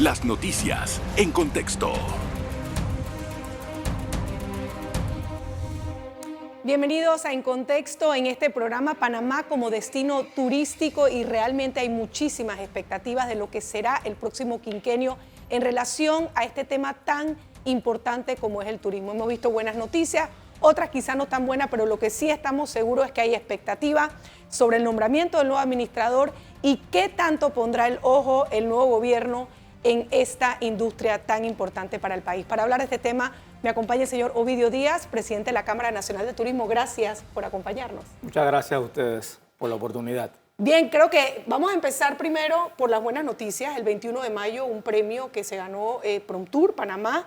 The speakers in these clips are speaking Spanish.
Las noticias en contexto. Bienvenidos a En Contexto en este programa Panamá como destino turístico y realmente hay muchísimas expectativas de lo que será el próximo quinquenio en relación a este tema tan importante como es el turismo. Hemos visto buenas noticias, otras quizás no tan buenas, pero lo que sí estamos seguros es que hay expectativa sobre el nombramiento del nuevo administrador y qué tanto pondrá el ojo el nuevo gobierno en esta industria tan importante para el país. Para hablar de este tema, me acompaña el señor Ovidio Díaz, presidente de la Cámara Nacional de Turismo. Gracias por acompañarnos. Muchas gracias a ustedes por la oportunidad. Bien, creo que vamos a empezar primero por las buenas noticias. El 21 de mayo, un premio que se ganó PromTour Panamá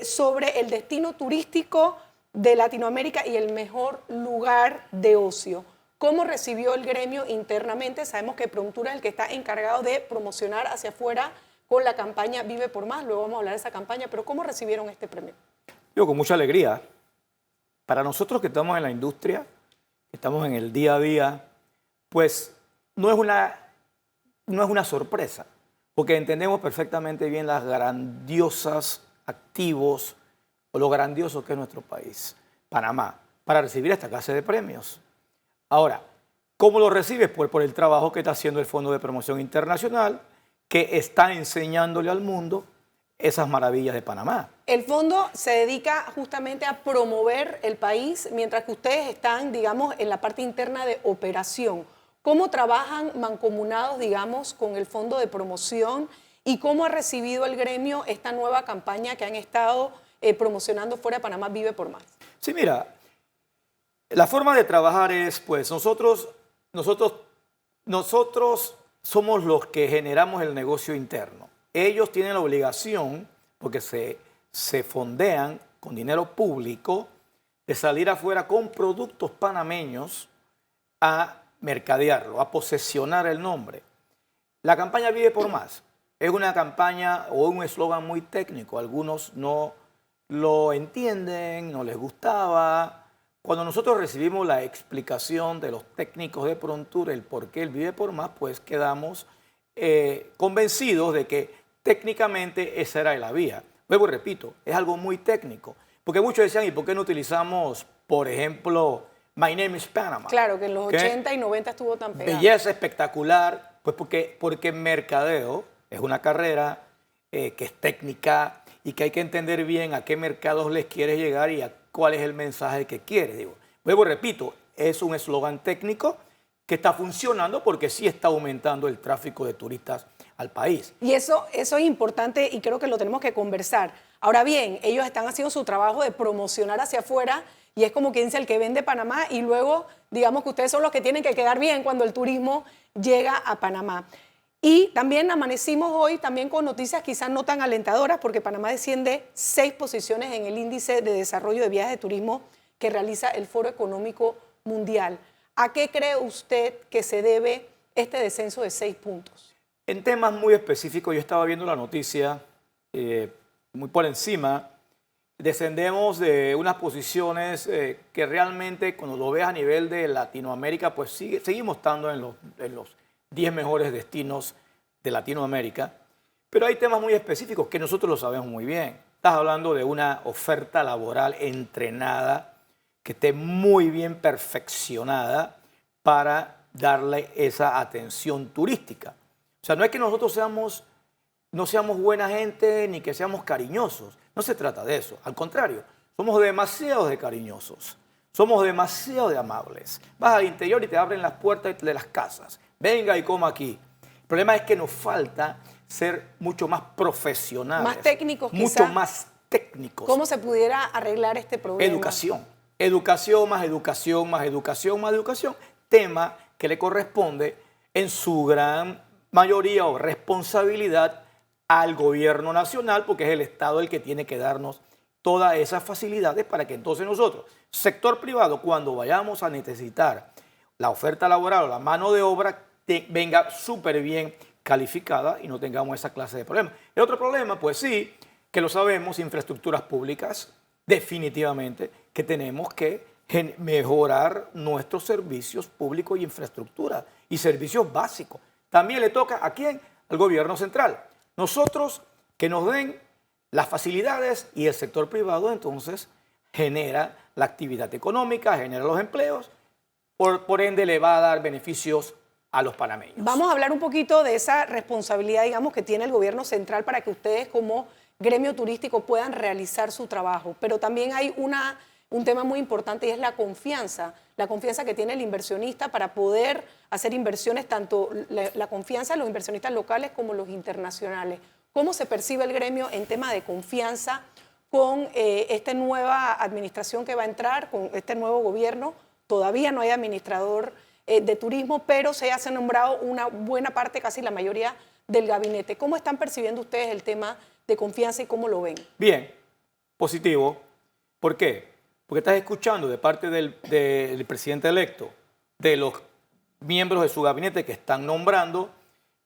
sobre el destino turístico de Latinoamérica y el mejor lugar de ocio. ¿Cómo recibió el gremio internamente? Sabemos que PromTour es el que está encargado de promocionar hacia afuera con la campaña Vive por Más. Luego vamos a hablar de esa campaña, pero ¿cómo recibieron este premio? Yo con mucha alegría. Para nosotros que estamos en la industria, que estamos en el día a día, pues no es una sorpresa, porque entendemos perfectamente bien las grandiosas activos o lo grandioso que es nuestro país, Panamá, para recibir esta clase de premios. Ahora, ¿cómo lo recibes? Pues por el trabajo que está haciendo el Fondo de Promoción Internacional, que está enseñándole al mundo esas maravillas de Panamá. El fondo se dedica justamente a promover el país, mientras que ustedes están, digamos, en la parte interna de operación. ¿Cómo trabajan mancomunados, digamos, con el fondo de promoción y cómo ha recibido el gremio esta nueva campaña que han estado promocionando fuera de Panamá, Vive por Más? Sí, mira, la forma de trabajar es, pues, nosotros somos los que generamos el negocio interno. Ellos tienen la obligación, porque se fondean con dinero público, de salir afuera con productos panameños a mercadearlo, a posesionar el nombre. La campaña Vive por Más es una campaña o un eslogan muy técnico. Algunos no lo entienden, no les gustaba. Cuando nosotros recibimos la explicación de los técnicos de PromTour, el por qué el Vive por Más, pues quedamos convencidos de que técnicamente esa era la vía. Luego repito, es algo muy técnico. Porque muchos decían, ¿y por qué no utilizamos, por ejemplo, My Name is Panama? Claro, que en los 80 y 90 estuvo tan pegado. Belleza espectacular, pues porque mercadeo es una carrera que es técnica y que hay que entender bien a qué mercados les quieres llegar y a cuál es el mensaje que quieres. Digo, luego repito, es un eslogan técnico que está funcionando porque sí está aumentando el tráfico de turistas al país. Y eso es importante y creo que lo tenemos que conversar. Ahora bien, ellos están haciendo su trabajo de promocionar hacia afuera y es como quien dice el que vende Panamá y luego digamos que ustedes son los que tienen que quedar bien cuando el turismo llega a Panamá. Y también amanecimos hoy también con noticias quizás no tan alentadoras porque Panamá desciende 6 posiciones en el índice de desarrollo de viajes de turismo que realiza el Foro Económico Mundial. ¿A qué cree usted que se debe este descenso de 6 puntos? En temas muy específicos, yo estaba viendo la noticia muy por encima, descendemos de unas posiciones que realmente cuando lo ves a nivel de Latinoamérica, pues seguimos estando en los 10 mejores destinos de Latinoamérica, pero hay temas muy específicos que nosotros lo sabemos muy bien. Estás hablando de una oferta laboral entrenada, que esté muy bien perfeccionada para darle esa atención turística. O sea, no es que nosotros no seamos buena gente ni que seamos cariñosos. No se trata de eso. Al contrario, somos demasiado de cariñosos. Somos demasiado de amables. Vas al interior y te abren las puertas de las casas. Venga y coma aquí. El problema es que nos falta ser mucho más profesionales. Más técnicos, quizás. Mucho más técnicos. ¿Cómo se pudiera arreglar este problema? Educación. Educación, más educación, más educación, más educación. Tema que le corresponde en su gran mayoría o responsabilidad al gobierno nacional, porque es el Estado el que tiene que darnos todas esas facilidades para que entonces nosotros, sector privado, cuando vayamos a necesitar la oferta laboral o la mano de obra, venga súper bien calificada y no tengamos esa clase de problemas. El otro problema, pues sí, que lo sabemos, infraestructuras públicas, definitivamente que tenemos que mejorar nuestros servicios públicos y infraestructura y servicios básicos. También le toca, ¿a quién? Al gobierno central. Nosotros que nos den las facilidades y el sector privado entonces genera la actividad económica, genera los empleos, por ende le va a dar beneficios a los panameños. Vamos a hablar un poquito de esa responsabilidad, digamos, que tiene el gobierno central para que ustedes como gremio turístico puedan realizar su trabajo. Pero también hay un tema muy importante y es la confianza que tiene el inversionista para poder hacer inversiones, tanto la confianza de los inversionistas locales como los internacionales. ¿Cómo se percibe el gremio en tema de confianza con esta nueva administración que va a entrar, con este nuevo gobierno? Todavía no hay administrador de turismo, pero se ha nombrado una buena parte, casi la mayoría del gabinete. ¿Cómo están percibiendo ustedes el tema de confianza y cómo lo ven? Bien, positivo. ¿Por qué? Porque estás escuchando de parte del presidente electo, de los miembros de su gabinete que están nombrando,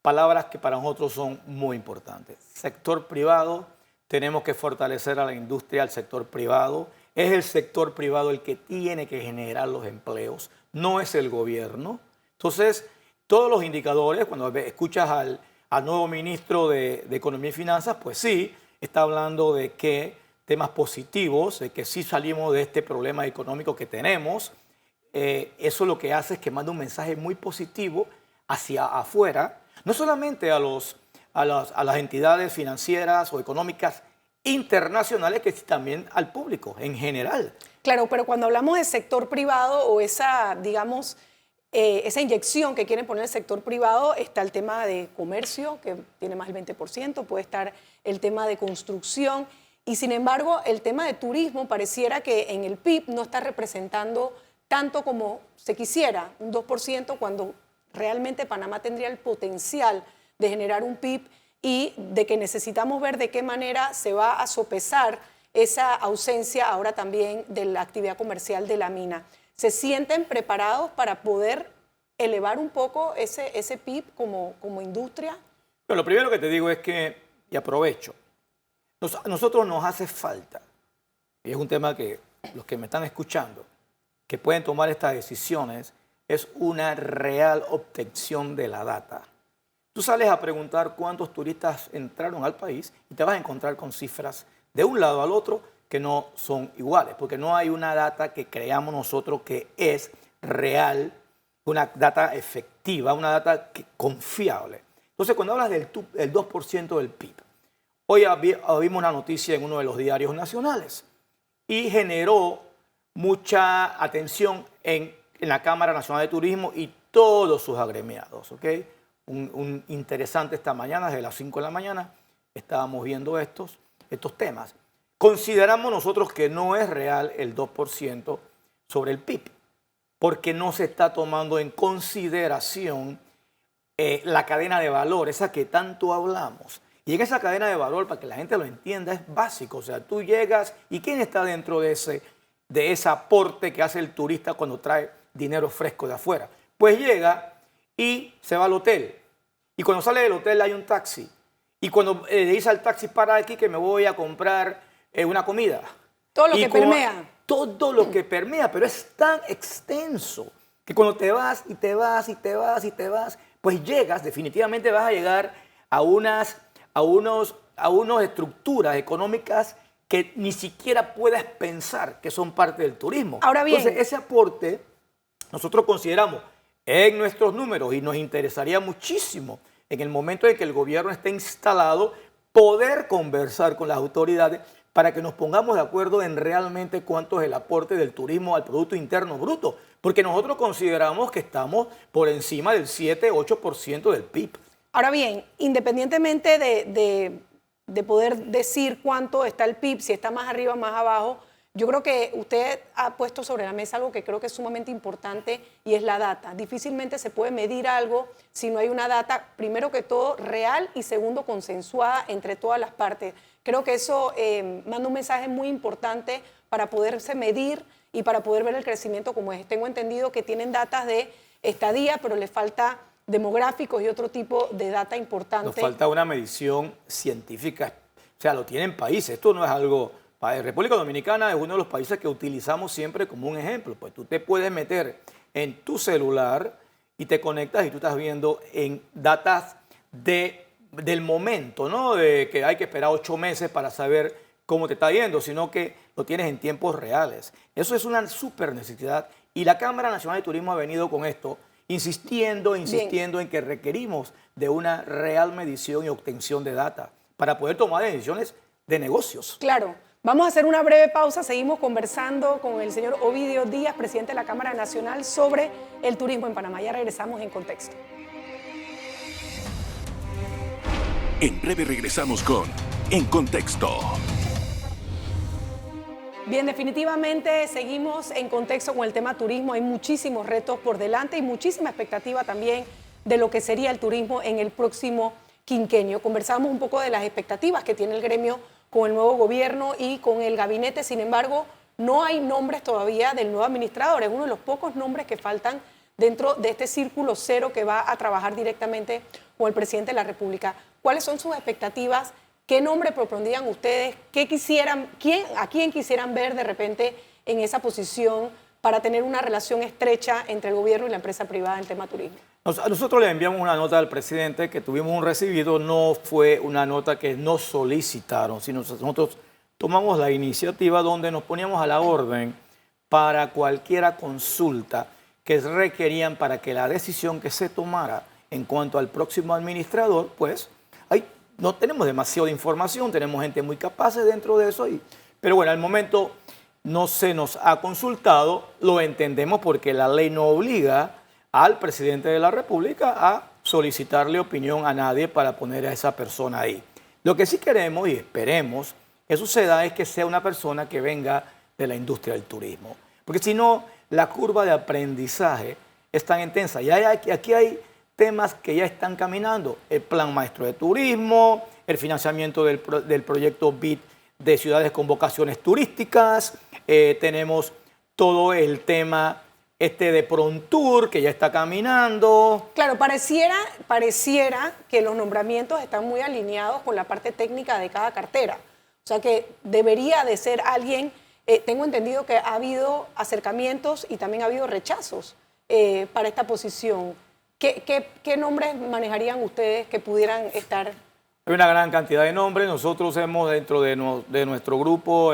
palabras que para nosotros son muy importantes. Sector privado, tenemos que fortalecer a la industria, al sector privado. Es el sector privado el que tiene que generar los empleos, no es el gobierno. Entonces, todos los indicadores, cuando escuchas al nuevo ministro de Economía y Finanzas, pues sí, está hablando de que temas positivos, de que sí salimos de este problema económico que tenemos. Eso lo que hace es que manda un mensaje muy positivo hacia afuera, no solamente a las entidades financieras o económicas internacionales, que también al público en general. Claro, pero cuando hablamos de sector privado o esa, digamos, esa inyección que quieren poner el sector privado, está el tema de comercio, que tiene más del 20%, puede estar el tema de construcción, y sin embargo el tema de turismo pareciera que en el PIB no está representando tanto como se quisiera, un 2%, cuando realmente Panamá tendría el potencial de generar un PIB y de que necesitamos ver de qué manera se va a sopesar esa ausencia ahora también de la actividad comercial de la mina. ¿Se sienten preparados para poder elevar un poco ese PIB como industria? Pero lo primero que te digo es que, y aprovecho, a nosotros nos hace falta, y es un tema que los que me están escuchando, que pueden tomar estas decisiones, es una real obtención de la data. Tú sales a preguntar cuántos turistas entraron al país y te vas a encontrar con cifras de un lado al otro que no son iguales, porque no hay una data que creamos nosotros que es real, una data efectiva, una data confiable. Entonces, cuando hablas del 2% del PIB, hoy vimos una noticia en uno de los diarios nacionales y generó mucha atención en la Cámara Nacional de Turismo y todos sus agremiados, ¿ok? Un interesante esta mañana, desde las 5 de la mañana, estábamos viendo estos temas. Consideramos nosotros que no es real el 2% sobre el PIB, porque no se está tomando en consideración la cadena de valor, esa que tanto hablamos. Y en esa cadena de valor, para que la gente lo entienda, es básico. O sea, tú llegas y ¿quién está dentro de ese aporte que hace el turista cuando trae dinero fresco de afuera? Pues llega y se va al hotel. Y cuando sale del hotel hay un taxi. Y cuando le dice al taxi, para aquí que me voy a comprar una comida. Todo lo que permea. Todo lo que permea, pero es tan extenso que cuando te vas y te vas y te vas y te vas, pues llegas, definitivamente vas a llegar a unas estructuras económicas que ni siquiera puedes pensar que son parte del turismo. Ahora bien, entonces ese aporte nosotros consideramos en nuestros números y nos interesaría muchísimo en el momento en que el gobierno esté instalado poder conversar con las autoridades para que nos pongamos de acuerdo en realmente cuánto es el aporte del turismo al Producto Interno Bruto, porque nosotros consideramos que estamos por encima del 7-8% del PIB. Ahora bien, independientemente de poder decir cuánto está el PIB, si está más arriba o más abajo, yo creo que usted ha puesto sobre la mesa algo que creo que es sumamente importante y es la data. Difícilmente se puede medir algo si no hay una data, primero que todo, real y segundo, consensuada entre todas las partes. Creo que eso manda un mensaje muy importante para poderse medir y para poder ver el crecimiento como es. Tengo entendido que tienen datas de estadía, pero les falta demográficos y otro tipo de data importante. Nos falta una medición científica, o sea, lo tienen países, esto no es algo... República Dominicana es uno de los países que utilizamos siempre como un ejemplo, pues tú te puedes meter en tu celular y te conectas y tú estás viendo en datas de del momento, ¿no? De que hay que esperar 8 meses para saber cómo te está yendo, sino que lo tienes en tiempos reales. Eso es una súper necesidad y la Cámara Nacional de Turismo ha venido con esto, insistiendo en que requerimos de una real medición y obtención de data para poder tomar decisiones de negocios. Claro. Vamos a hacer una breve pausa. Seguimos conversando con el señor Ovidio Díaz, presidente de la Cámara Nacional, sobre el turismo en Panamá. Ya regresamos en Contexto. En breve regresamos con En Contexto. Bien, definitivamente seguimos en contexto con el tema turismo. Hay muchísimos retos por delante y muchísima expectativa también de lo que sería el turismo en el próximo quinquenio. Conversamos un poco de las expectativas que tiene el gremio con el nuevo gobierno y con el gabinete. Sin embargo, no hay nombres todavía del nuevo administrador. Es uno de los pocos nombres que faltan dentro de este círculo cero que va a trabajar directamente con el presidente de la República. ¿Cuáles son sus expectativas? ¿Qué nombre propondrían ustedes? ¿A quién quisieran ver de repente en esa posición para tener una relación estrecha entre el gobierno y la empresa privada en el tema turismo? Nosotros le enviamos una nota al presidente que tuvimos un recibido, no fue una nota que nos solicitaron, sino nosotros tomamos la iniciativa donde nos poníamos a la orden para cualquier consulta que requerían para que la decisión que se tomara en cuanto al próximo administrador, pues no tenemos demasiada información, tenemos gente muy capaz dentro de eso, pero bueno, al momento no se nos ha consultado, lo entendemos porque la ley no obliga al presidente de la República a solicitarle opinión a nadie para poner a esa persona ahí. Lo que sí queremos y esperemos que suceda es que sea una persona que venga de la industria del turismo, porque si no, la curva de aprendizaje es tan intensa. Y aquí hay temas que ya están caminando, el Plan Maestro de Turismo, el financiamiento del proyecto BIT de ciudades con vocaciones turísticas, tenemos todo el tema de Prontour que ya está caminando. Claro, pareciera que los nombramientos están muy alineados con la parte técnica de cada cartera. O sea que debería de ser alguien, tengo entendido que ha habido acercamientos y también ha habido rechazos para esta posición. ¿Qué nombres manejarían ustedes que pudieran estar? Hay una gran cantidad de nombres. Nosotros hemos dentro de nuestro grupo,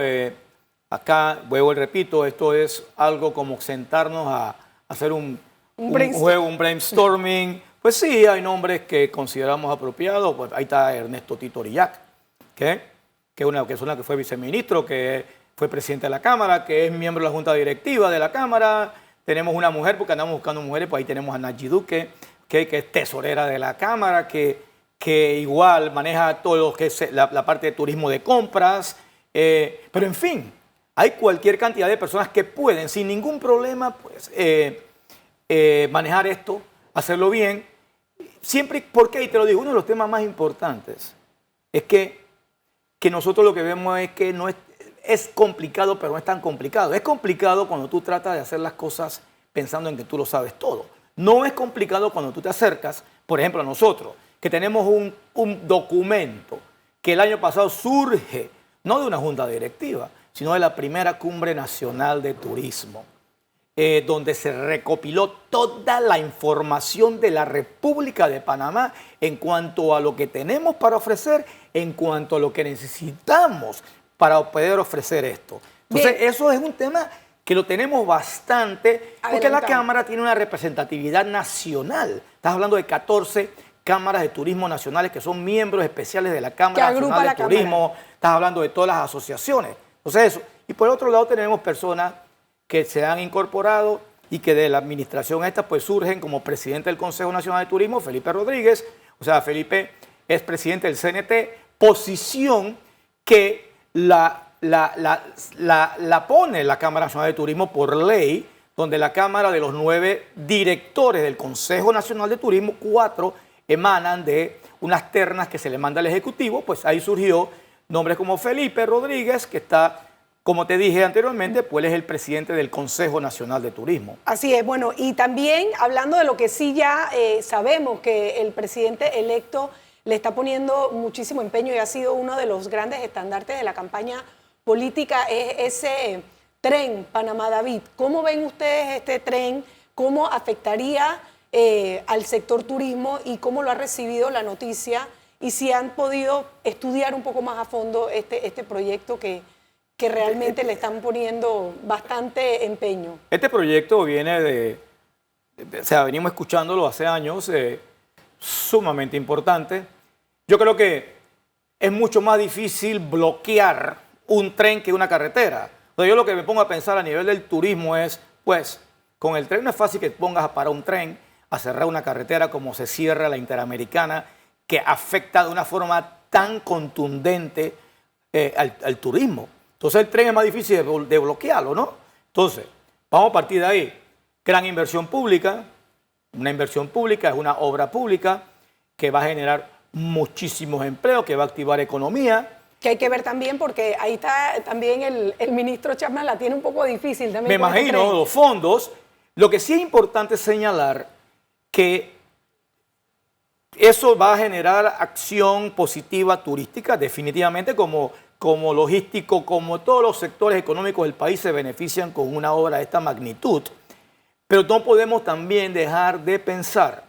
acá, vuelvo y repito, esto es algo como sentarnos a hacer un juego, un brainstorming. Pues sí, hay nombres que consideramos apropiados. Pues ahí está Ernesto Tito Orillac, que es una persona que fue viceministro, que fue presidente de la Cámara, que es miembro de la Junta Directiva de la Cámara. Tenemos una mujer, porque andamos buscando mujeres, pues ahí tenemos a Nayi Duque, que es tesorera de la Cámara, que igual maneja todo lo que es la parte de turismo de compras. Pero en fin, hay cualquier cantidad de personas que pueden, sin ningún problema, pues, manejar esto, hacerlo bien. Siempre, porque, y te lo digo, uno de los temas más importantes es que nosotros lo que vemos es que no es complicado, pero no es tan complicado. Es complicado cuando tú tratas de hacer las cosas pensando en que tú lo sabes todo. No es complicado cuando tú te acercas, por ejemplo, a nosotros, que tenemos un documento que el año pasado surge, no de una junta directiva, sino de la primera Cumbre Nacional de Turismo, donde se recopiló toda la información de la República de Panamá en cuanto a lo que tenemos para ofrecer, en cuanto a lo que necesitamos para poder ofrecer esto. Entonces, eso es un tema que lo tenemos bastante, porque la Cámara tiene una representatividad nacional. Estás hablando de 14 cámaras de turismo nacionales que son miembros especiales de la Cámara Nacional de Turismo. Estás hablando de todas las asociaciones. Entonces, eso. Y por otro lado tenemos personas que se han incorporado y que de la administración esta pues surgen como presidente del Consejo Nacional de Turismo, Felipe Rodríguez. O sea, Felipe es presidente del CNT, posición que la pone la Cámara Nacional de Turismo por ley, donde la Cámara de los 9 directores del Consejo Nacional de Turismo, 4 emanan de unas ternas que se le manda al Ejecutivo. Pues ahí surgió nombres como Felipe Rodríguez, que está, como te dije anteriormente, pues él es el presidente del Consejo Nacional de Turismo. Así es, bueno, y también hablando de lo que sí ya sabemos que el presidente electo le está poniendo muchísimo empeño y ha sido uno de los grandes estandartes de la campaña política, es ese tren Panamá-David. ¿Cómo ven ustedes este tren? ¿Cómo afectaría al sector turismo y cómo lo ha recibido la noticia y si han podido estudiar un poco más a fondo este proyecto que realmente le están poniendo bastante empeño. Este proyecto viene o sea, venimos escuchándolo hace años, sumamente importante. Yo creo que es mucho más difícil bloquear un tren que una carretera. O sea, yo lo que me pongo a pensar a nivel del turismo es, pues, con el tren no es fácil que pongas a parar un tren, a cerrar una carretera como se cierra la Interamericana, que afecta de una forma tan contundente al turismo. Entonces el tren es más difícil de bloquearlo, ¿no? Entonces, vamos a partir de ahí. Gran inversión pública. Una inversión pública es una obra pública que va a generar muchísimos empleos, que va a activar economía. Que hay que ver también, porque ahí está también el ministro Chapman la tiene un poco difícil también. Me imagino, los fondos. Lo que sí es importante señalar que eso va a generar acción positiva turística, definitivamente, como logístico, como todos los sectores económicos del país se benefician con una obra de esta magnitud. Pero no podemos también dejar de pensar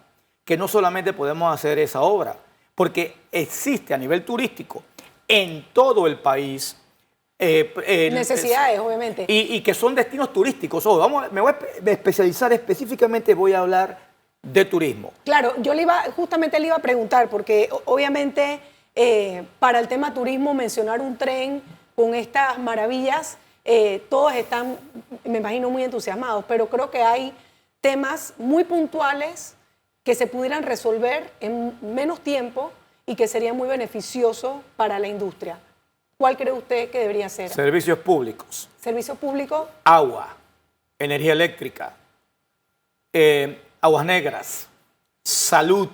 que no solamente podemos hacer esa obra, porque existe a nivel turístico en todo el país necesidades, obviamente. Y que son destinos turísticos. Me voy a especializar específicamente, voy a hablar de turismo. Claro, justamente le iba a preguntar, porque obviamente para el tema turismo mencionar un tren con estas maravillas, todos están, me imagino, muy entusiasmados, pero creo que hay temas muy puntuales que se pudieran resolver en menos tiempo y que sería muy beneficioso para la industria. ¿Cuál cree usted que debería ser? Servicios públicos. Servicios públicos. Agua, energía eléctrica, aguas negras, salud.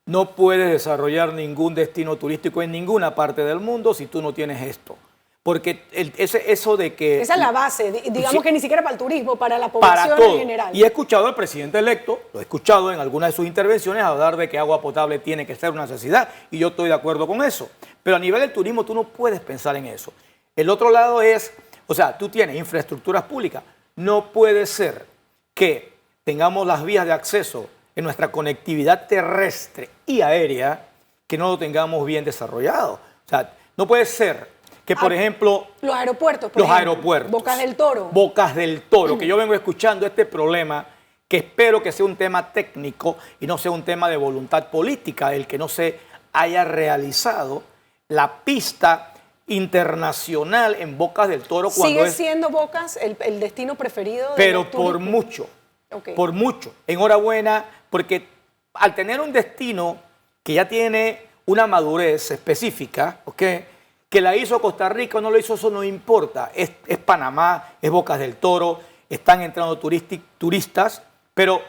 No puedes desarrollar ningún destino turístico en ninguna parte del mundo si tú no tienes esto. Porque eso de que... Esa es la base, digamos sí, que ni siquiera para el turismo, para la población para todo. en general. Y he escuchado al presidente electo, lo he escuchado en algunas de sus intervenciones, hablar de que agua potable tiene que ser una necesidad, y yo estoy de acuerdo con eso. Pero a nivel del turismo tú no puedes pensar en eso. El otro lado es, o sea, tú tienes infraestructuras públicas. No puede ser que tengamos las vías de acceso en nuestra conectividad terrestre y aérea que no lo tengamos bien desarrollado. O sea, no puede ser que, por ejemplo... Los aeropuertos, aeropuertos. Bocas del Toro. Bocas del Toro, que yo vengo escuchando este problema, que espero que sea un tema técnico y no sea un tema de voluntad política, el que no se haya realizado la pista internacional en Bocas del Toro. ¿Sigue siendo Bocas el destino preferido? Pero por mucho, por mucho. Enhorabuena, porque al tener un destino que ya tiene una madurez específica, ¿ok?, que la hizo Costa Rica o no lo hizo, eso no importa. Es Panamá, es Bocas del Toro, están entrando turistas, pero,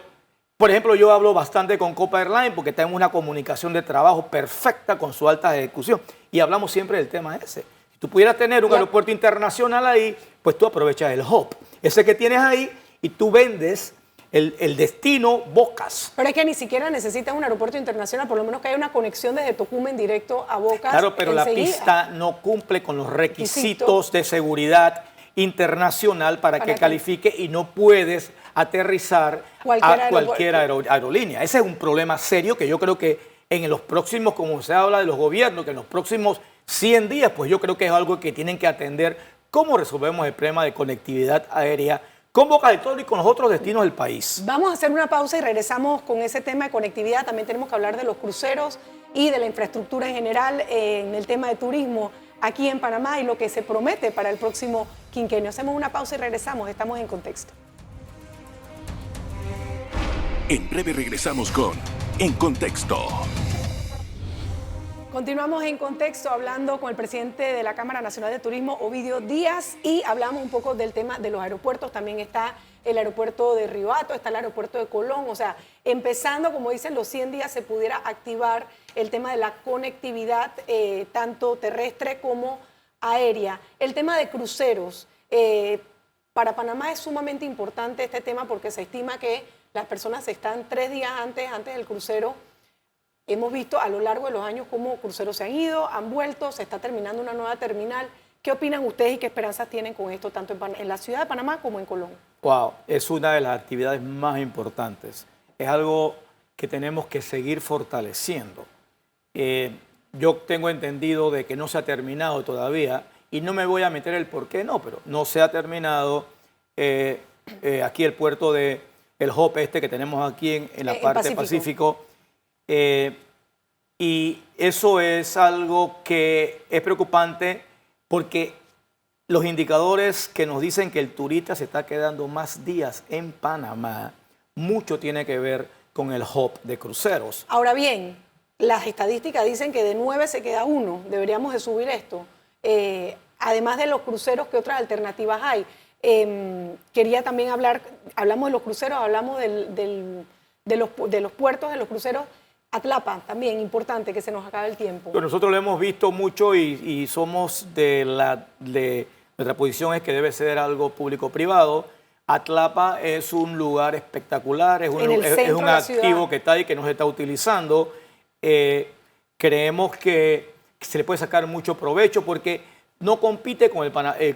por ejemplo, yo hablo bastante con Copa Airlines porque tenemos una comunicación de trabajo perfecta con su alta ejecución y hablamos siempre del tema ese. Si tú pudieras tener un aeropuerto internacional ahí, pues tú aprovechas el hub, ese que tienes ahí, y tú vendes el destino Bocas. Pero es que ni siquiera necesitas un aeropuerto internacional, por lo menos que haya una conexión desde Tocumen directo a Bocas. Claro, pero enseguida. La pista no cumple con los requisitos de seguridad internacional para que califique y no puedes aterrizar a cualquier aerolínea. Ese es un problema serio que yo creo que en los próximos, como se habla de los gobiernos, que en los próximos 100 días, pues yo creo que es algo que tienen que atender. ¿Cómo resolvemos el problema de conectividad aérea con Bocas del Toro y con los otros destinos del país? Vamos a hacer una pausa y regresamos con ese tema de conectividad. También tenemos que hablar de los cruceros y de la infraestructura en general en el tema de turismo aquí en Panamá y lo que se promete para el próximo quinquenio. Hacemos una pausa y regresamos. Estamos en Contexto. En breve regresamos con En Contexto. Continuamos en Contexto hablando con el presidente de la Cámara Nacional de Turismo, Ovidio Díaz, y hablamos un poco del tema de los aeropuertos. También está el aeropuerto de Río Hato, está el aeropuerto de Colón. O sea, empezando, como dicen, los 100 días se pudiera activar el tema de la conectividad, tanto terrestre como aérea. El tema de cruceros. Para Panamá es sumamente importante este tema porque se estima que las personas están 3 días antes del crucero. Hemos visto a lo largo de los años cómo cruceros se han ido, han vuelto, se está terminando una nueva terminal. ¿Qué opinan ustedes y qué esperanzas tienen con esto, tanto en la ciudad de Panamá como en Colón? Wow, es una de las actividades más importantes. Es algo que tenemos que seguir fortaleciendo. Yo tengo entendido de que no se ha terminado todavía y no me voy a meter el por qué no, pero no se ha terminado aquí el puerto de el hub este que tenemos aquí en la parte Pacífico. Y eso es algo que es preocupante porque los indicadores que nos dicen que el turista se está quedando más días en Panamá, mucho tiene que ver con el hub de cruceros. Ahora bien, las estadísticas dicen que de 9 se queda 1. Deberíamos de subir esto. Además de los cruceros, ¿qué otras alternativas hay? Quería también hablamos de los cruceros, hablamos de los puertos de los cruceros. Atlapa, también importante, que se nos acabe el tiempo. Pero nosotros lo hemos visto mucho y somos nuestra posición es que debe ser algo público-privado. Atlapa es un lugar espectacular, es un activo que está ahí, que no se está utilizando. Creemos que se le puede sacar mucho provecho porque no compite con el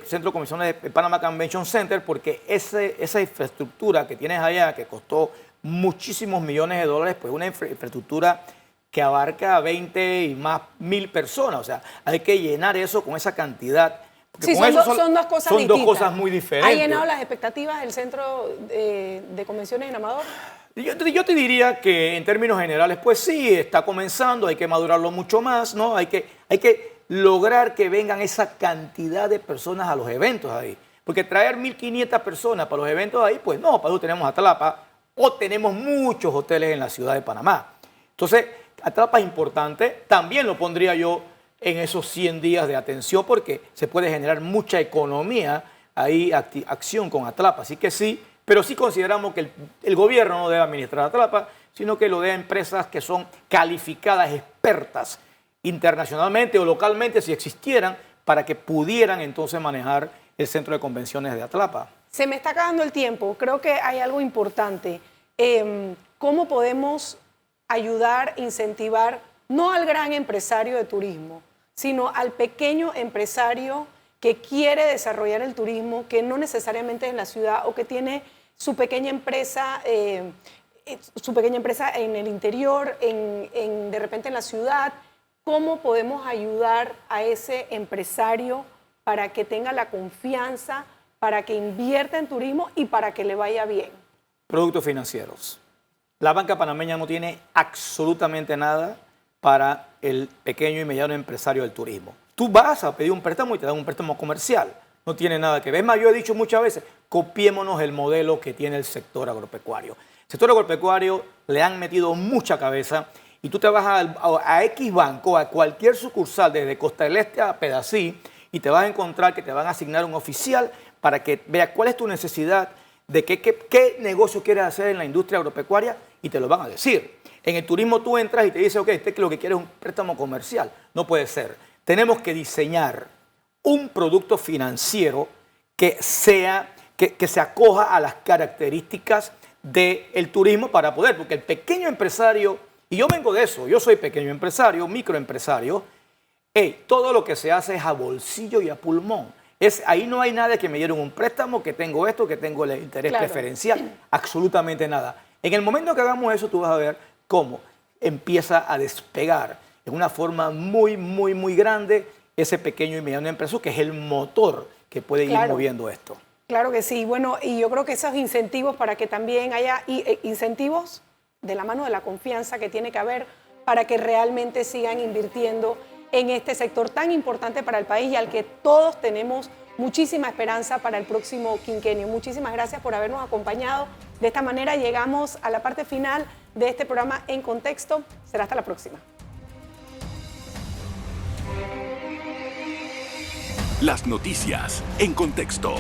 Centro de Convenciones de Panama Convention Center porque esa infraestructura que tienes allá, que costó muchísimos millones de dólares, pues una infraestructura que abarca 20 y más mil personas. O sea, hay que llenar eso con esa cantidad. Sí, son dos cosas son distintas. Dos cosas muy diferentes. ¿Ha llenado las expectativas del Centro de Convenciones en Amador? Yo te diría que en términos generales, pues sí, está comenzando, hay que madurarlo mucho más, ¿no? Hay que lograr que vengan esa cantidad de personas a los eventos ahí. Porque traer 1.500 personas para los eventos ahí, pues no, para eso tenemos Atlapa o tenemos muchos hoteles en la ciudad de Panamá. Entonces, Atlapa es importante, también lo pondría yo en esos 100 días de atención porque se puede generar mucha economía ahí, acción con Atlapa. Así que sí, pero sí consideramos que el gobierno no debe administrar Atlapa, sino que lo dé a empresas que son calificadas, expertas internacionalmente o localmente, si existieran, para que pudieran entonces manejar el centro de convenciones de Atlapa. Se me está acabando el tiempo. Creo que hay algo importante. ¿Cómo podemos ayudar, incentivar, no al gran empresario de turismo, sino al pequeño empresario que quiere desarrollar el turismo, que no necesariamente es en la ciudad o que tiene su pequeña empresa en el interior, de repente en la ciudad? ¿Cómo podemos ayudar a ese empresario para que tenga la confianza, para que invierta en turismo y para que le vaya bien? Productos financieros. La banca panameña no tiene absolutamente nada para el pequeño y mediano empresario del turismo. Tú vas a pedir un préstamo y te dan un préstamo comercial. No tiene nada que ver. Es más, yo he dicho muchas veces, copiémonos el modelo que tiene el sector agropecuario. El sector agropecuario le han metido mucha cabeza y tú te vas a X banco, a cualquier sucursal, desde Costa del Este a Pedací, y te vas a encontrar que te van a asignar un oficial para que vea cuál es tu necesidad, de qué negocio quieres hacer en la industria agropecuaria y te lo van a decir. En el turismo tú entras y te dicen, ok, usted lo que quiere es un préstamo comercial. No puede ser. Tenemos que diseñar un producto financiero que se acoja a las características del turismo para poder, porque el pequeño empresario, y yo vengo de eso, yo soy pequeño empresario, microempresario, todo lo que se hace es a bolsillo y a pulmón. Ahí no hay nada que me dieron un préstamo, que tengo esto, que tengo el interés preferencial, absolutamente nada. En el momento que hagamos eso, tú vas a ver cómo empieza a despegar en una forma muy, muy, muy grande ese pequeño y mediano empresario, que es el motor que puede ir moviendo esto. Claro que sí. Bueno, y yo creo que esos incentivos para que también haya incentivos de la mano de la confianza que tiene que haber para que realmente sigan invirtiendo en este sector tan importante para el país y al que todos tenemos muchísima esperanza para el próximo quinquenio. Muchísimas gracias por habernos acompañado. De esta manera llegamos a la parte final de este programa En Contexto. Será hasta la próxima. Las noticias en contexto.